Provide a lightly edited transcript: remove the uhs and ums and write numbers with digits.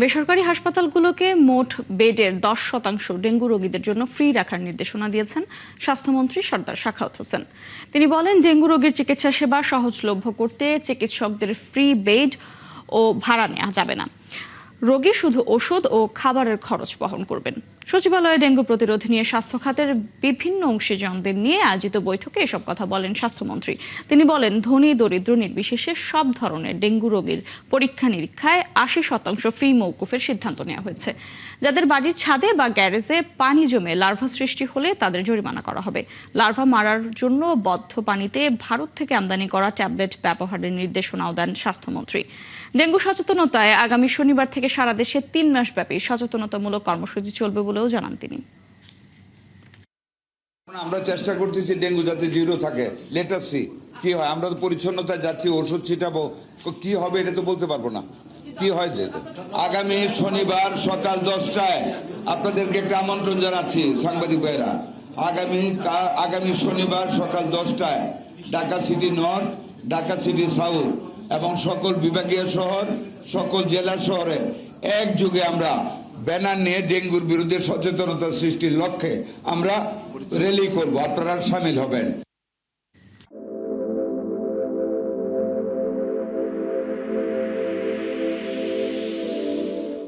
বেসরকারি হাসপাতালগুলোকে মোট বেডের 10% ডেঙ্গু রোগীদের জন্য ফ্রি রাখার নির্দেশনা দিয়েছেন স্বাস্থ্যমন্ত্রী সরদার সাখাওয়াত হোসেন। তিনি বলেন, ডেঙ্গু রোগীর চিকিৎসা সেবা সহজলভ্য করতে চিকিৎসকদের ফ্রি বেড ও ভাড়া নেওয়া যাবে না। রোগী শুধু ওষুধ ও খাবারের খরচ বহন করবেন। সচিবালয়ে ডেঙ্গু প্রতিরোধ নিয়ে স্বাস্থ্য খাতের বিভিন্ন অংশীজনদের নিয়ে আয়োজিত বৈঠকে এসব কথা বলেন স্বাস্থ্যমন্ত্রী। তিনি বলেন, ধনী দরিদ্র নির্বিশেষে সব ধরনের ডেঙ্গু রোগীর পরীক্ষা নিরীক্ষায় 80% ফি মওকুফের সিদ্ধান্ত নেওয়া হয়েছে। যাদের বাড়ির ছাদে বা গ্যারেজে পানি জমে লার্ভা সৃষ্টি হলে তাদের জরিমানা করা হবে। লার্ভা মারার জন্য বদ্ধ পানিতে ভারত থেকে আমদানি করা ট্যাবলেট ব্যবহারের নির্দেশনাও দেন স্বাস্থ্যমন্ত্রী। ডেঙ্গু সচেতনতায় আগামী শনিবার থেকে সারা দেশে 3 মাসব্যাপী সচেতনতামূলক কর্মসূচি চলবে বলেও জানান তিনি। আমরা চেষ্টা করতেছি ডেঙ্গু যাতে জিরো থাকে। লেটার সি কি হয়। আমরা তো পরিচ্ছন্নতায় যাচ্ছি, ওষুধ ছিটাবো, কি হবে এটা তো বলতে পারবো না। কি হয় যে আগামী শনিবার সকাল 10টায় আপনাদেরকে একটা আমন্ত্রণ জানাচ্ছি সাংবাদিক ভাইরা। আগামী শনিবার সকাল 10টায় Dhaka city north, Dhaka city south এবং সকল বিভাগীয় শহর, সকল জেলা শহরে একযোগে আমরা ব্যানার নিয়ে ডেঙ্গুর বিরুদ্ধে সচেতনতা সৃষ্টির লক্ষ্যে আমরা র্যালি করব। আপনারা সামিল হবেন।